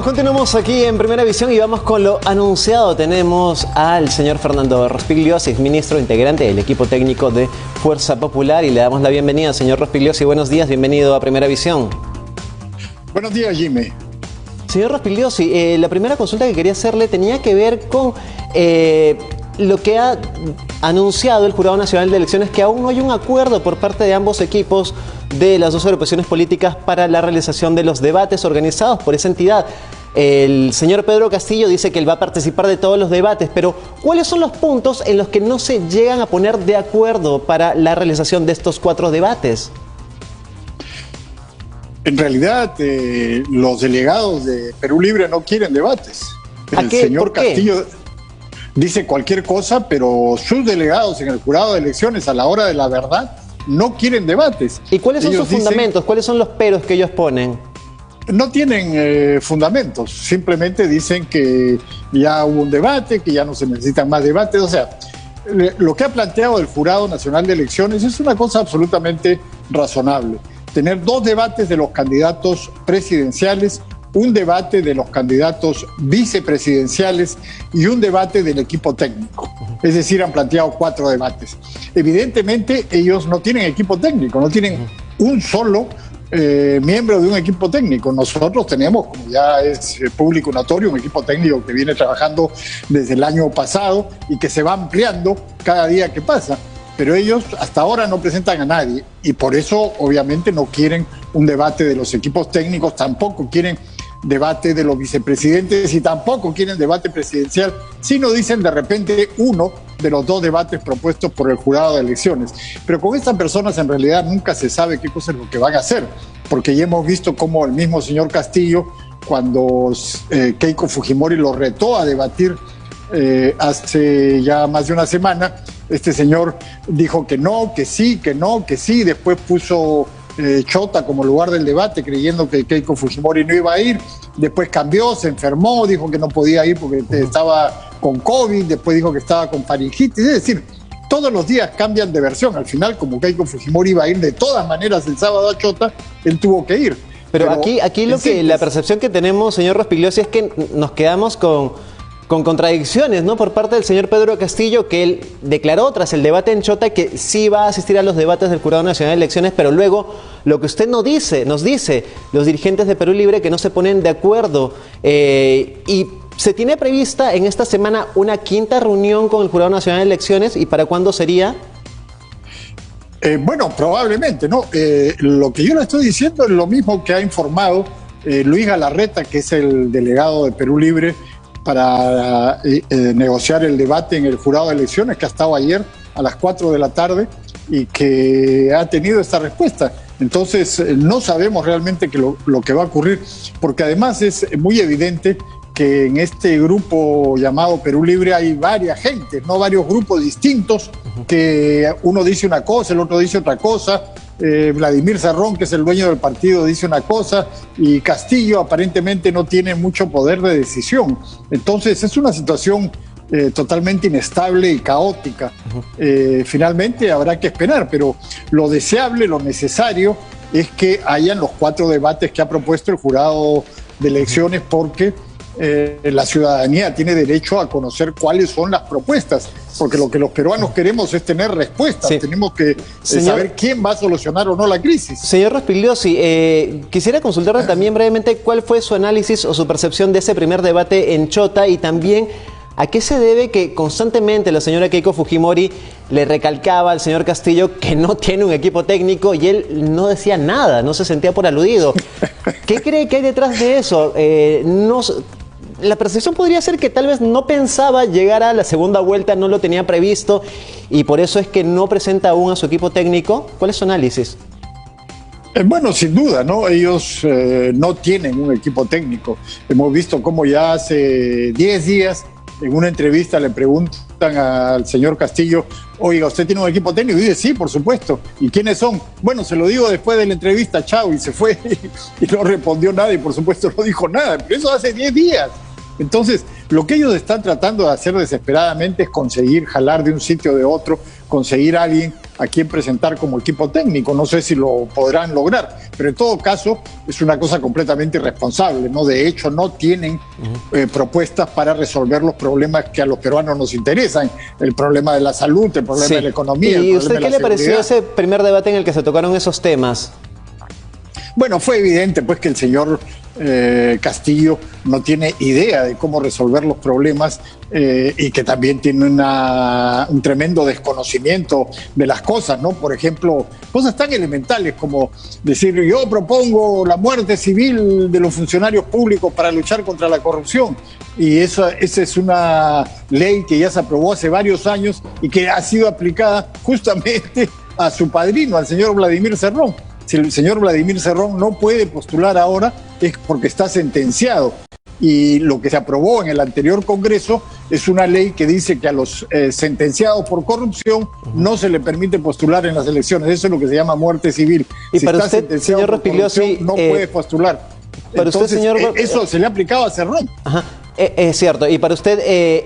Continuamos aquí en Primera Visión y vamos con lo anunciado. Tenemos al señor Fernando Rospigliosi, ministro integrante del equipo técnico de Fuerza Popular, y le damos la bienvenida. Señor Rospigliosi, buenos días, bienvenido a Primera Visión. Buenos días, Jimmy. Señor Rospigliosi, la primera consulta que quería hacerle tenía que ver con lo que ha anunciado el Jurado Nacional de Elecciones, que aún no hay un acuerdo por parte de ambos equipos de las dos agrupaciones políticas para la realización de los debates organizados por esa entidad. El señor Pedro Castillo dice que él va a participar de todos los debates, pero ¿cuáles son los puntos en los que no se llegan a poner de acuerdo para la realización de estos 4 debates? En realidad, los delegados de Perú Libre no quieren debates. El señor Castillo dice cualquier cosa, pero sus delegados en el jurado de elecciones, a la hora de la verdad, no quieren debates. ¿Y cuáles son sus fundamentos? ¿Cuáles son los peros que ellos ponen? No tienen fundamentos, simplemente dicen que ya hubo un debate, que ya no se necesitan más debates. O sea, lo que ha planteado el Jurado Nacional de Elecciones es una cosa absolutamente razonable. Tener 2 debates de los candidatos presidenciales, un debate de los candidatos vicepresidenciales y un debate del equipo técnico. Es decir, han planteado 4 debates. Evidentemente, ellos no tienen equipo técnico, no tienen un solo miembro de un equipo técnico. Nosotros tenemos, como ya es público notorio, un equipo técnico que viene trabajando desde el año pasado y que se va ampliando cada día que pasa. Pero ellos hasta ahora no presentan a nadie y por eso obviamente no quieren un debate de los equipos técnicos, tampoco quieren debate de los vicepresidentes y tampoco quieren debate presidencial, sino dicen de repente uno de los 2 debates propuestos por el jurado de elecciones. Pero con estas personas en realidad nunca se sabe qué cosa es lo que van a hacer, porque ya hemos visto cómo el mismo señor Castillo, cuando Keiko Fujimori lo retó a debatir hace ya más de una semana, este señor dijo que no, que sí, que no, que sí, después puso Chota como lugar del debate creyendo que Keiko Fujimori no iba a ir, después cambió, se enfermó, dijo que no podía ir porque estaba con COVID, después dijo que estaba con faringitis, es decir, todos los días cambian de versión. Al final, como Keiko Fujimori iba a ir de todas maneras el sábado a Chota, él tuvo que ir. Pero aquí la percepción que tenemos, señor Rospigliosi, es que nos quedamos con contradicciones, ¿no? Por parte del señor Pedro Castillo, que él declaró tras el debate en Chota que sí va a asistir a los debates del Jurado Nacional de Elecciones, pero luego lo que usted nos dice, los dirigentes de Perú Libre, que no se ponen de acuerdo, y se tiene prevista en esta semana una 5ª reunión con el Jurado Nacional de Elecciones. ¿Y para cuándo sería? Bueno, probablemente, ¿no? Lo que yo le estoy diciendo es lo mismo que ha informado Luis Galarreta, que es el delegado de Perú Libre, para negociar el debate en el jurado de elecciones, que ha estado ayer a las 4 de la tarde y que ha tenido esta respuesta. Entonces, no sabemos realmente lo que va a ocurrir, porque además es muy evidente que en este grupo llamado Perú Libre hay varias gentes, ¿no? Varios grupos distintos, que uno dice una cosa, el otro dice otra cosa. Vladimir Cerrón, que es el dueño del partido, dice una cosa y Castillo aparentemente no tiene mucho poder de decisión. Entonces es una situación totalmente inestable y caótica. Finalmente habrá que esperar, pero lo deseable, lo necesario es que hayan los 4 debates que ha propuesto el jurado de elecciones, porque la ciudadanía tiene derecho a conocer cuáles son las propuestas, porque lo que los peruanos queremos es tener respuestas. Sí. Tenemos que saber quién va a solucionar o no la crisis. Señor Rospigliosi, quisiera consultarle también brevemente cuál fue su análisis o su percepción de ese primer debate en Chota, y también ¿a qué se debe que constantemente la señora Keiko Fujimori le recalcaba al señor Castillo que no tiene un equipo técnico y él no decía nada, no se sentía por aludido? ¿Qué cree que hay detrás de eso? La percepción podría ser que tal vez no pensaba llegar a la segunda vuelta, no lo tenía previsto y por eso es que no presenta aún a su equipo técnico. ¿Cuál es su análisis? Bueno, sin duda, ¿no? Ellos no tienen un equipo técnico. Hemos visto cómo ya hace 10 días en una entrevista le preguntan al señor Castillo: oiga, ¿usted tiene un equipo técnico? Y dice: sí, por supuesto. ¿Y quiénes son? Bueno, se lo digo después de la entrevista, chao, y se fue y no respondió nada y por supuesto no dijo nada, pero eso hace 10 días. Entonces, lo que ellos están tratando de hacer desesperadamente es conseguir jalar de un sitio o de otro, conseguir a alguien a quien presentar como equipo técnico. No sé si lo podrán lograr, pero en todo caso es una cosa completamente irresponsable, ¿no? De hecho, no tienen propuestas para resolver los problemas que a los peruanos nos interesan, el problema de la salud, el problema de la economía. ¿Y usted qué le pareció ese primer debate en el que se tocaron esos temas? Bueno, fue evidente pues que el señor Castillo no tiene idea de cómo resolver los problemas y que también tiene un tremendo desconocimiento de las cosas, ¿no? Por ejemplo, cosas tan elementales como decir yo propongo la muerte civil de los funcionarios públicos para luchar contra la corrupción. Y esa es una ley que ya se aprobó hace varios años y que ha sido aplicada justamente a su padrino, al señor Vladimir Cerrón. Si el señor Vladimir Cerrón no puede postular ahora es porque está sentenciado. Y lo que se aprobó en el anterior Congreso es una ley que dice que a los sentenciados por corrupción no se le permite postular en las elecciones. Eso es lo que se llama muerte civil. Y si para usted, señor Rospigliosi, no puede postular. Para Entonces, usted, señor... eso se le ha aplicado a Cerrón. Ajá. Es cierto, y para usted,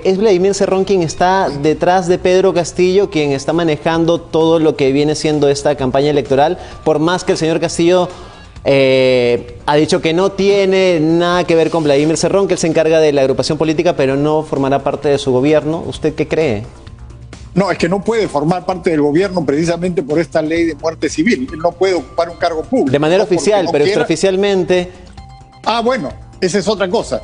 ¿es Vladimir Cerrón quien está detrás de Pedro Castillo, quien está manejando todo lo que viene siendo esta campaña electoral? Por más que el señor Castillo ha dicho que no tiene nada que ver con Vladimir Cerrón, que él se encarga de la agrupación política, pero no formará parte de su gobierno. ¿Usted qué cree? No, es que no puede formar parte del gobierno precisamente por esta ley de muerte civil. Él no puede ocupar un cargo público. De manera oficial, pero extraoficialmente... Ah, bueno, esa es otra cosa.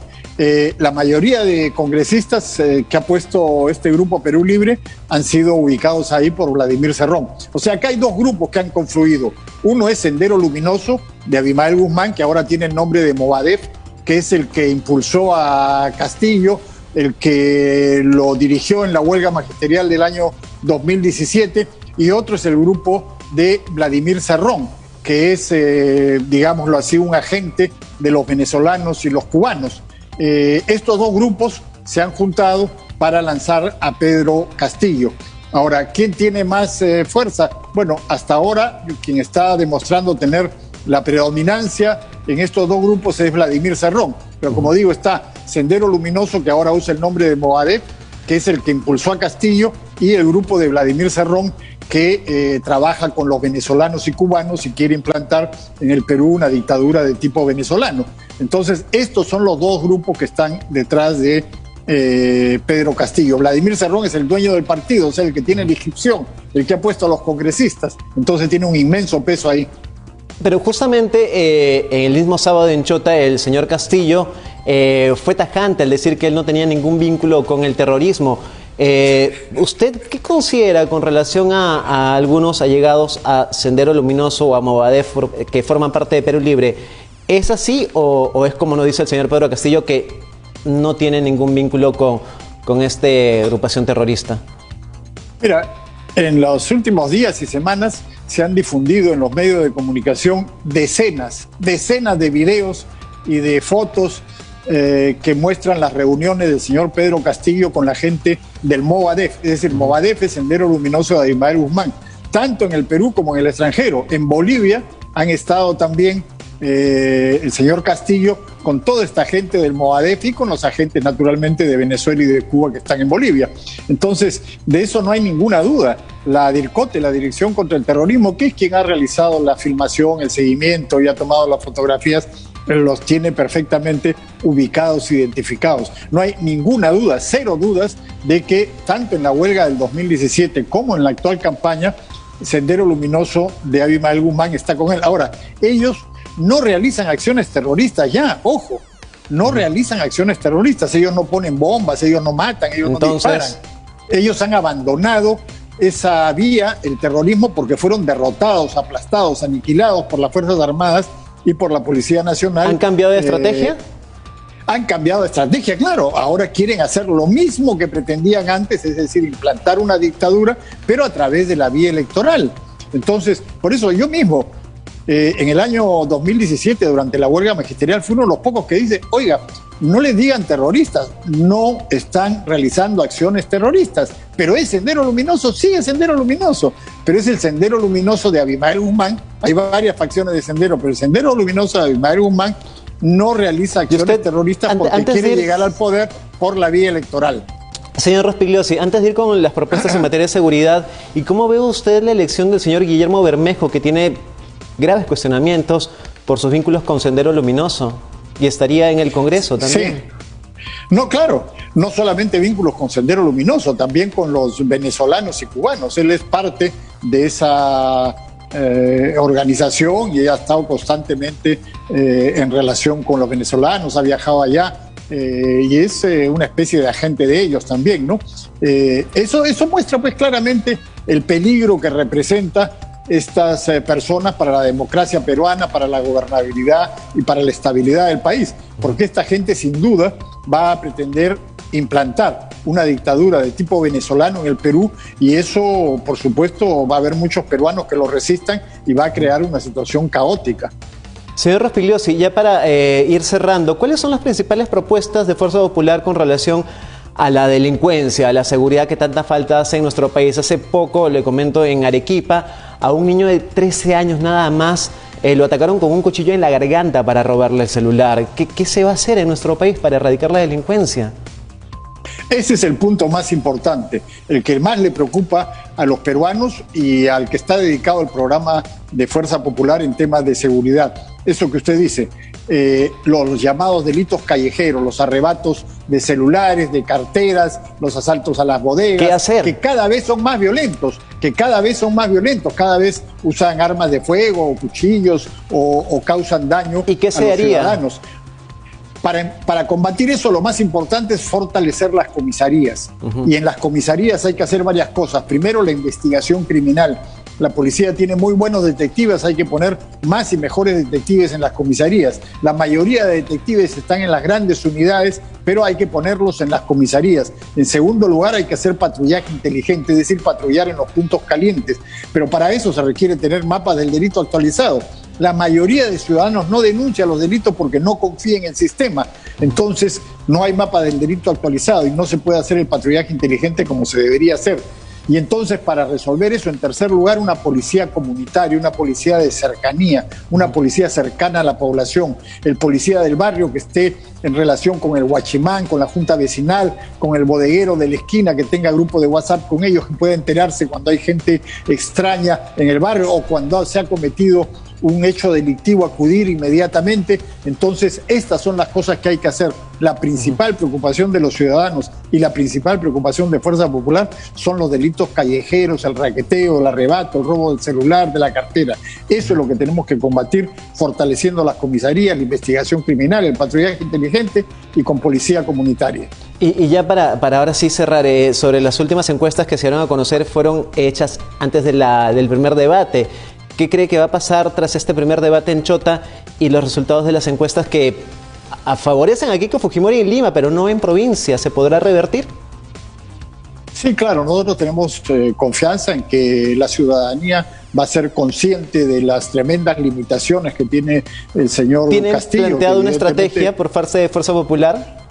La mayoría de congresistas que ha puesto este grupo Perú Libre han sido ubicados ahí por Vladimir Cerrón. O sea, acá hay dos grupos que han confluido. Uno es Sendero Luminoso, de Abimael Guzmán, que ahora tiene el nombre de Movadef, que es el que impulsó a Castillo, el que lo dirigió en la huelga magisterial del año 2017, y otro es el grupo de Vladimir Cerrón, que es, digámoslo así, un agente de los venezolanos y los cubanos. Estos dos grupos se han juntado para lanzar a Pedro Castillo. Ahora, ¿quién tiene más fuerza? Bueno, hasta ahora quien está demostrando tener la predominancia en estos dos grupos es Vladimir Cerrón. Pero como digo, está Sendero Luminoso, que ahora usa el nombre de Movadef, que es el que impulsó a Castillo, y el grupo de Vladimir Cerrón, que trabaja con los venezolanos y cubanos y quiere implantar en el Perú una dictadura de tipo venezolano. Entonces, estos son los dos grupos que están detrás de Pedro Castillo. Vladimir Cerrón es el dueño del partido, o sea, el que tiene la inscripción, el que ha puesto a los congresistas. Entonces tiene un inmenso peso ahí. Pero justamente en el mismo sábado en Chota, el señor Castillo fue tajante al decir que él no tenía ningún vínculo con el terrorismo. ¿Usted qué considera con relación a algunos allegados a Sendero Luminoso o a Movadef que forman parte de Perú Libre? ¿Es así o es como nos dice el señor Pedro Castillo, que no tiene ningún vínculo con esta agrupación terrorista? Mira, en los últimos días y semanas se han difundido en los medios de comunicación decenas de videos y de fotos que muestran las reuniones del señor Pedro Castillo con la gente del Movadef. Es decir, Movadef es Sendero Luminoso de Abimael Guzmán, tanto en el Perú como en el extranjero. En Bolivia han estado también el señor Castillo con toda esta gente del Movadef y con los agentes naturalmente de Venezuela y de Cuba que están en Bolivia. Entonces, de eso no hay ninguna duda. La DIRCOTE, la Dirección contra el Terrorismo, que es quien ha realizado la filmación, el seguimiento y ha tomado las fotografías, los tiene perfectamente ubicados, identificados. No hay ninguna duda, cero dudas, de que tanto en la huelga del 2017 como en la actual campaña, Sendero Luminoso de Abimael Guzmán está con él. Ahora, ellos no realizan acciones terroristas ya, ojo, no realizan acciones terroristas, ellos no ponen bombas, ellos no matan, ellos no disparan. Ellos han abandonado esa vía, el terrorismo, porque fueron derrotados, aplastados, aniquilados por las Fuerzas Armadas y por la Policía Nacional. ¿Han cambiado de estrategia? Han cambiado de estrategia, claro. Ahora quieren hacer lo mismo que pretendían antes, es decir, implantar una dictadura, pero a través de la vía electoral. Entonces, por eso yo mismo, en el año 2017, durante la huelga magisterial, fui uno de los pocos que dice, oiga, no les digan terroristas, no están realizando acciones terroristas, pero es Sendero Luminoso, sí es Sendero Luminoso, pero es el Sendero Luminoso de Abimael Guzmán. Hay varias facciones de Sendero, pero el Sendero Luminoso de Abimael Guzmán no realiza acciones terroristas porque quiere llegar al poder por la vía electoral. Señor Rospigliosi, antes de ir con las propuestas en materia de seguridad, ¿y cómo ve usted la elección del señor Guillermo Bermejo, que tiene graves cuestionamientos por sus vínculos con Sendero Luminoso y estaría en el Congreso también. Sí. No, claro, no solamente vínculos con Sendero Luminoso, también con los venezolanos y cubanos. Él es parte de esa organización y ha estado constantemente en relación con los venezolanos, ha viajado allá. Y es una especie de agente de ellos también, ¿no? Eso muestra pues claramente el peligro que representa estas personas para la democracia peruana, para la gobernabilidad y para la estabilidad del país, porque esta gente sin duda va a pretender implantar una dictadura de tipo venezolano en el Perú, y eso por supuesto va a haber muchos peruanos que lo resistan y va a crear una situación caótica. Señor Rospigliosi, ya para ir cerrando, ¿cuáles son las principales propuestas de Fuerza Popular con relación a la delincuencia, a la seguridad que tanta falta hace en nuestro país? Hace poco, le comento, en Arequipa, a un niño de 13 años nada más, lo atacaron con un cuchillo en la garganta para robarle el celular. ¿Qué se va a hacer en nuestro país para erradicar la delincuencia? Ese es el punto más importante, el que más le preocupa a los peruanos y al que está dedicado el programa de Fuerza Popular en temas de seguridad. Eso que usted dice, los llamados delitos callejeros, los arrebatos de celulares, de carteras, los asaltos a las bodegas, ¿qué hacer? Que cada vez son más violentos, cada vez usan armas de fuego o cuchillos o causan daño ¿Y qué a se los haría? ciudadanos. Para combatir eso, lo más importante es fortalecer las comisarías. Y en las comisarías hay que hacer varias cosas. Primero, la investigación criminal. La policía tiene muy buenos detectives, hay que poner más y mejores detectives en las comisarías. La mayoría de detectives están en las grandes unidades, pero hay que ponerlos en las comisarías. En segundo lugar, hay que hacer patrullaje inteligente, es decir, patrullar en los puntos calientes. Pero para eso se requiere tener mapas del delito actualizados. La mayoría de ciudadanos no denuncia los delitos porque no confía en el sistema. Entonces, no hay mapa del delito actualizado y no se puede hacer el patrullaje inteligente como se debería hacer. Y entonces, para resolver eso, en tercer lugar, una policía comunitaria, una policía de cercanía, una policía cercana a la población, el policía del barrio que esté en relación con el guachimán, con la junta vecinal, con el bodeguero de la esquina, que tenga grupo de WhatsApp con ellos, que pueda enterarse cuando hay gente extraña en el barrio o cuando se ha cometido un hecho delictivo, acudir inmediatamente. Entonces, estas son las cosas que hay que hacer. La principal preocupación de los ciudadanos y la principal preocupación de Fuerza Popular son los delitos callejeros, el raqueteo, el arrebato, el robo del celular, de la cartera. Eso es lo que tenemos que combatir, fortaleciendo las comisarías, la investigación criminal, el patrullaje inteligente y con policía comunitaria. Y ya para ahora sí cerrar, sobre las últimas encuestas que se dieron a conocer, fueron hechas antes del primer debate. ¿Qué cree que va a pasar tras este primer debate en Chota y los resultados de las encuestas que favorecen a Keiko Fujimori en Lima, pero no en provincia? ¿Se podrá revertir? Sí, claro, nosotros tenemos confianza en que la ciudadanía va a ser consciente de las tremendas limitaciones que tiene el señor Castillo. ¿Tienen planteado una estrategia por parte de Fuerza Popular?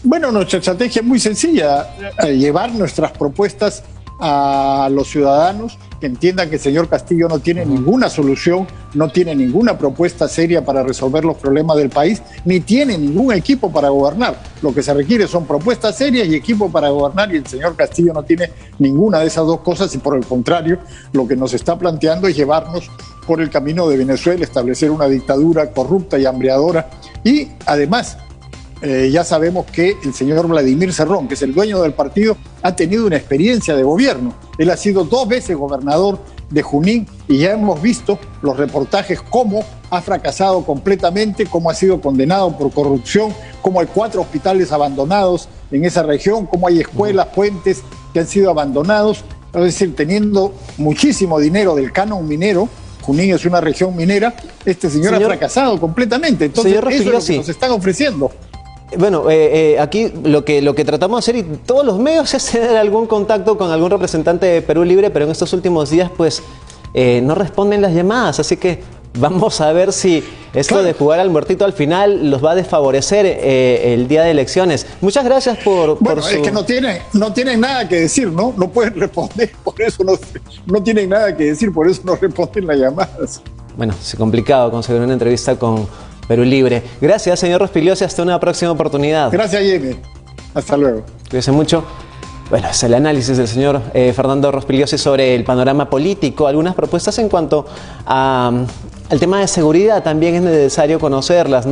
Bueno, nuestra estrategia es muy sencilla, llevar nuestras propuestas a los ciudadanos, que entiendan que el señor Castillo no tiene ninguna solución, no tiene ninguna propuesta seria para resolver los problemas del país, ni tiene ningún equipo para gobernar. Lo que se requiere son propuestas serias y equipo para gobernar, y el señor Castillo no tiene ninguna de esas dos cosas, y por el contrario, lo que nos está planteando es llevarnos por el camino de Venezuela, establecer una dictadura corrupta y hambreadora, y además ya sabemos que el señor Vladimir Cerrón, que es el dueño del partido, ha tenido una experiencia de gobierno. Él ha sido 2 veces gobernador de Junín y ya hemos visto los reportajes cómo ha fracasado completamente, cómo ha sido condenado por corrupción, cómo hay 4 hospitales abandonados en esa región, cómo hay escuelas, puentes que han sido abandonados. Es decir, teniendo muchísimo dinero del canon minero, Junín es una región minera, este señor ha fracasado completamente. Entonces, eso es lo que nos están ofreciendo. Bueno, aquí lo que tratamos de hacer, y todos los medios, es tener algún contacto con algún representante de Perú Libre, pero en estos últimos días pues no responden las llamadas, así que vamos a ver si esto de jugar al muertito al final los va a desfavorecer el día de elecciones. Muchas gracias por es que no tienen nada que decir, ¿no? No pueden responder, por eso no tienen nada que decir, por eso no responden las llamadas. Bueno, es complicado conseguir una entrevista con Perú Libre. Gracias, señor Rospigliosi. Hasta una próxima oportunidad. Gracias, Jaime. Hasta luego. Cuídese mucho. Bueno, es el análisis del señor Fernando Rospigliosi sobre el panorama político. Algunas propuestas en cuanto al tema de seguridad también es necesario conocerlas, ¿no?